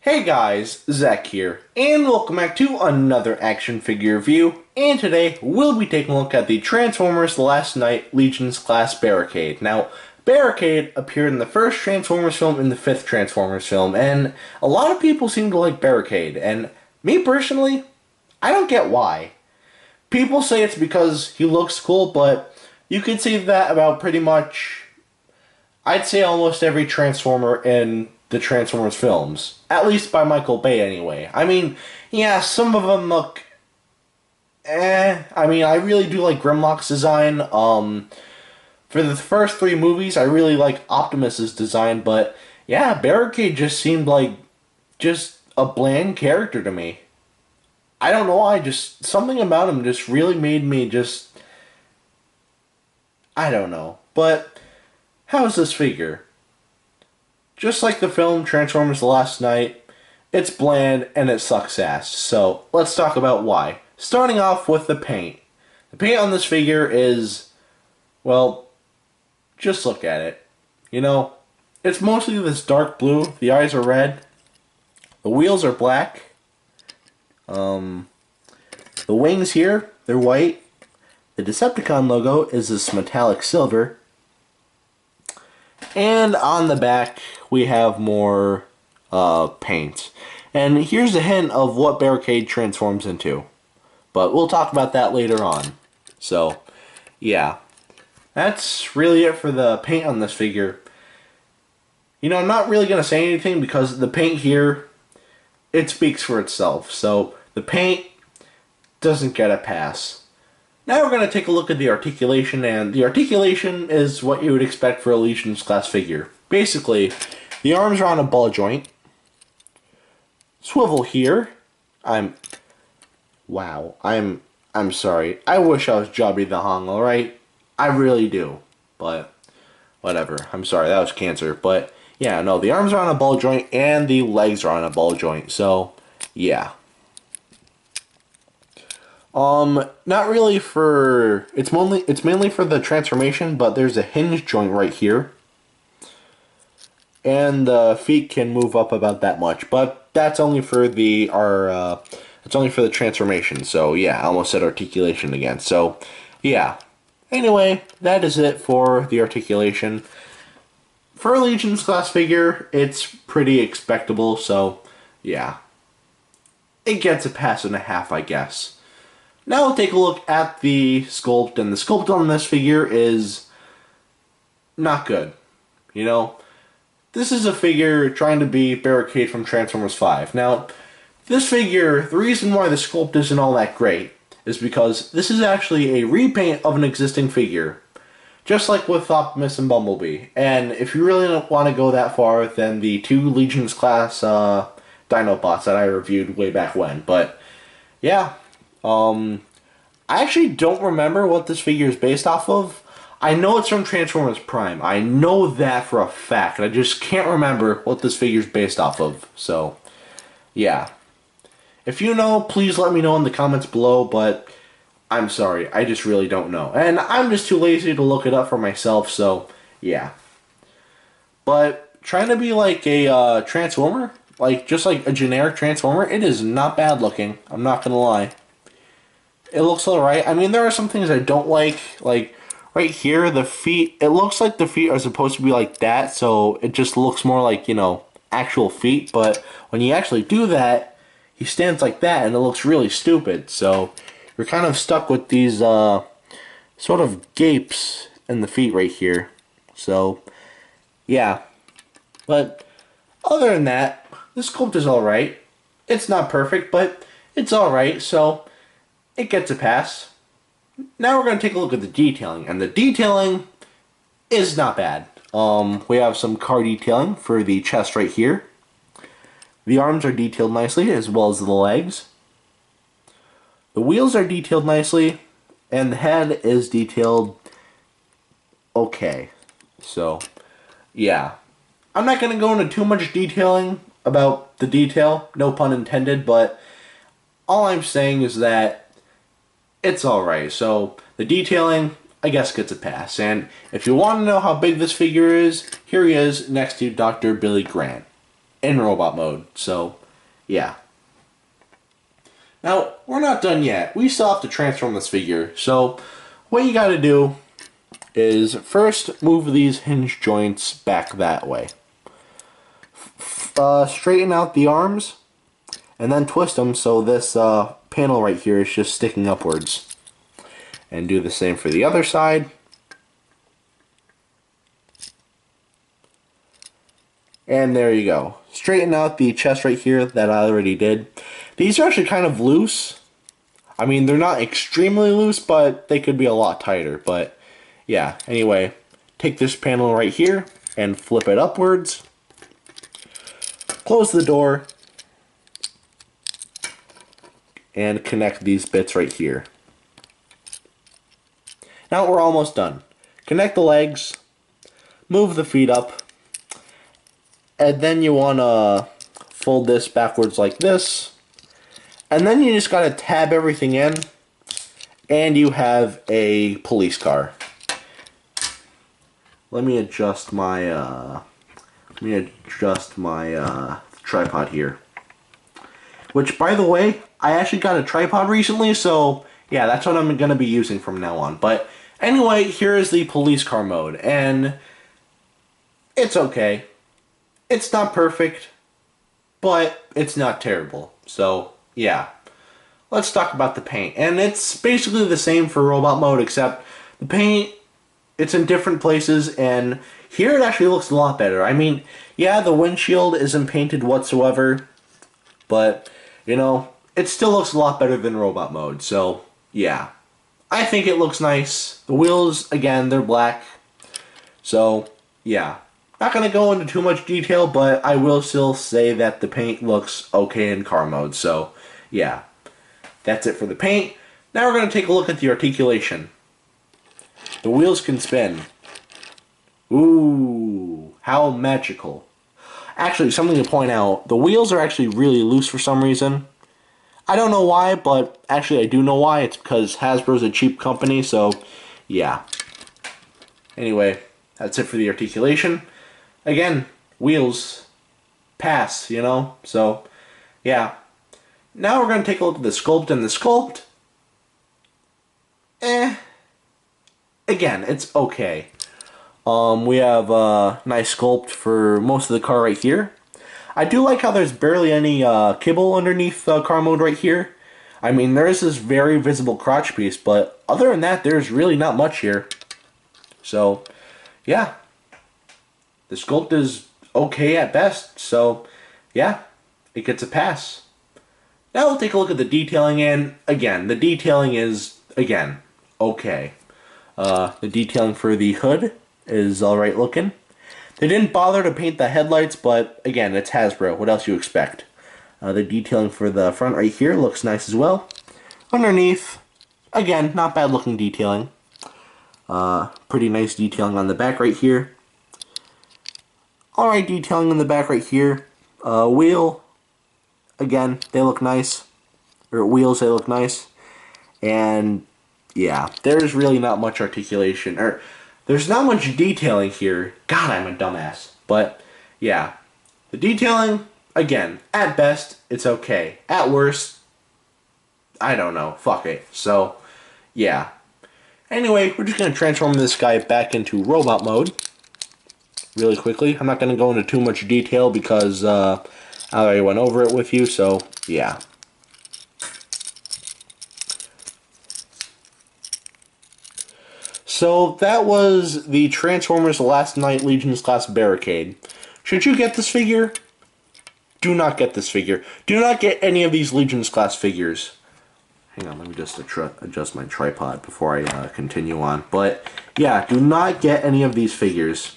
Hey guys, Zach here, and welcome back to another action figure review, and today we'll be taking a look at the Transformers Last Night Legion's Class Barricade. Now, Barricade appeared in the first Transformers film and the fifth Transformers film, and a lot of people seem to like Barricade, and me personally, I don't get why. People say it's because he looks cool, but you could say that about pretty much, I'd say almost every Transformer in the Transformers films. At least by Michael Bay, anyway. I mean, yeah, some of them look I mean, I really do like Grimlock's design. For the first three movies, I really like Optimus's design, but yeah, Barricade just seemed like just a bland character to me. I don't know why, just something about him just really made me just, I don't know. But how's this figure? Just like the film Transformers The Last Night, it's bland and it sucks ass. So let's talk about why. Starting off with the paint. The paint on this figure is, well, just look at it. You know, it's mostly this dark blue. The eyes are red. The wheels are black. The wings here, they're white. The Decepticon logo is this metallic silver. And on the back, we have more paint. And here's a hint of what Barricade transforms into. But we'll talk about that later on. So, yeah. That's really it for the paint on this figure. You know, I'm not really going to say anything because the paint here, it speaks for itself. So, the paint doesn't get a pass. Now we're going to take a look at the articulation, and the articulation is what you would expect for a Legion's class figure. Basically, the arms are on a ball joint. Swivel here. I'm sorry. I wish I was Jobby the Hung, alright? I really do. But, whatever. I'm sorry, that was cancer. But, yeah, no, the arms are on a ball joint, and the legs are on a ball joint. So, yeah. Not really for, it's mainly for the transformation, but there's a hinge joint right here. And the feet can move up about that much, but that's only for the, it's only for the transformation. So yeah, I almost said articulation again. So yeah. Anyway, that is it for the articulation. For a Legion's class figure, it's pretty expectable, so yeah. It gets a pass and a half, I guess. Now we'll take a look at the sculpt, and the sculpt on this figure is not good. You know, this is a figure trying to be Barricade from Transformers 5. Now, this figure, the reason why the sculpt isn't all that great is because this is actually a repaint of an existing figure. Just like with Optimus and Bumblebee. And if you really don't want to go that far, then the two Legion's class Dinobots that I reviewed way back when. But, yeah. I actually don't remember what this figure is based off of. I know it's from Transformers Prime. I know that for a fact. I just can't remember what this figure is based off of. So, yeah. If you know, please let me know in the comments below, but I'm sorry. I just really don't know. And I'm just too lazy to look it up for myself, so, yeah. But, trying to be like a Transformer, like just like a generic Transformer, it is not bad looking. I'm not gonna lie. It looks alright. I mean, there are some things I don't like right here, the feet, it looks like the feet are supposed to be like that, so it just looks more like, you know, actual feet, but when you actually do that, he stands like that, and it looks really stupid, so you're kind of stuck with these, sort of gapes in the feet right here, so, yeah, but other than that, the sculpt is alright. It's not perfect, but it's alright, so it gets a pass. Now we're going to take a look at the detailing, and the detailing is not bad. We have some car detailing for the chest right here. The arms are detailed nicely, as well as the legs. The wheels are detailed nicely, and the head is detailed okay. So, yeah. I'm not going to go into too much detailing about the detail, no pun intended, but all I'm saying is that it's alright. So, the detailing, I guess, gets a pass. And if you want to know how big this figure is, here he is next to Dr. Billy Grant. in robot mode. So, yeah. Now, we're not done yet. We still have to transform this figure. So, what you gotta do is first move these hinge joints back that way. Straighten out the arms, and then twist them so this panel right here is just sticking upwards. And do the same for the other side. And there you go. Straighten out the chest right here that I already did. These are actually kind of loose. I mean, they're not extremely loose, but they could be a lot tighter. But yeah, anyway, take this panel right here and flip it upwards. Close the door. And connect these bits right here. Now we're almost done. Connect the legs. Move the feet up. And then you want to fold this backwards like this. And then you just got to tab everything in. And you have a police car. Let me adjust my tripod here. Which, by the way, I actually got a tripod recently, so yeah, that's what I'm going to be using from now on. But anyway, here is the police car mode, and it's okay. It's not perfect, but it's not terrible. So, yeah. Let's talk about the paint. And it's basically the same for robot mode, except the paint, it's in different places, and here it actually looks a lot better. I mean, yeah, the windshield isn't painted whatsoever, but, you know, it still looks a lot better than robot mode, so, yeah. I think it looks nice. The wheels, again, they're black, so, yeah. Not going to go into too much detail, but I will still say that the paint looks okay in car mode, so, yeah. That's it for the paint. Now we're going to take a look at the articulation. The wheels can spin. Ooh, how magical. Actually, something to point out, the wheels are actually really loose for some reason. I don't know why, but actually I do know why. It's because Hasbro's a cheap company, so yeah. Anyway, that's it for the articulation. Again, wheels pass, you know, so yeah. Now we're going to take a look at the sculpt, and the sculpt, again, it's okay. We have a nice sculpt for most of the car right here. I do like how there's barely any kibble underneath car mode right here. I mean, there is this very visible crotch piece, but other than that, there's really not much here. So, yeah. The sculpt is okay at best, so, yeah, it gets a pass. Now we'll take a look at the detailing, and again, the detailing is, again, okay. The detailing for the hood is alright looking. They didn't bother to paint the headlights, but again, it's Hasbro. What else do you expect? The detailing for the front right here looks nice as well. Underneath, again, not bad looking detailing. Pretty nice detailing on the back right here. Alright detailing on the back right here. Wheel, again, they look nice. Or wheels, they look nice. And yeah, there's really not much articulation. Or there's not much detailing here. God, I'm a dumbass. But yeah, the detailing, again, at best, it's okay. At worst, I don't know. Fuck it. So, yeah. Anyway, we're just going to transform this guy back into robot mode really quickly. I'm not going to go into too much detail because I already went over it with you, so yeah. So that was the Transformers Last Knight Legion's Class Barricade. Should you get this figure? Do not get this figure. Do not get any of these Legion's Class figures. Hang on, let me just adjust my tripod before I continue on. But yeah, do not get any of these figures.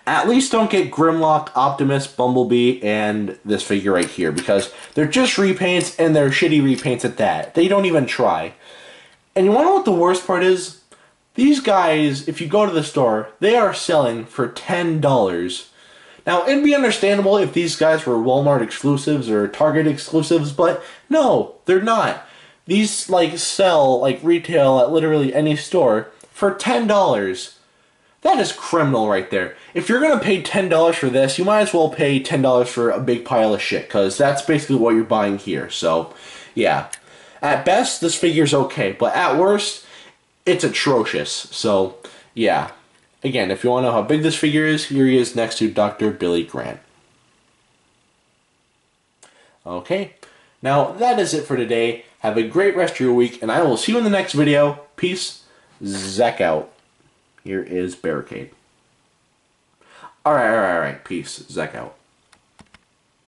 At least don't get Grimlock, Optimus, Bumblebee, and this figure right here, because they're just repaints, and they're shitty repaints at that. They don't even try. And you want to know what the worst part is? These guys, if you go to the store, they are selling for $10. Now, it'd be understandable if these guys were Walmart exclusives or Target exclusives, but no, they're not. These, like, sell, like, retail at literally any store for $10. That is criminal right there. If you're going to pay $10 for this, you might as well pay $10 for a big pile of shit, because that's basically what you're buying here. So, yeah. At best, this figure's okay, but at worst, it's atrocious. So, yeah. Again, if you want to know how big this figure is, here he is next to Dr. Billy Grant. Okay. Now, that is it for today. Have a great rest of your week, and I will see you in the next video. Peace. Zach out. Here is Barricade. Alright. Peace. Zach out.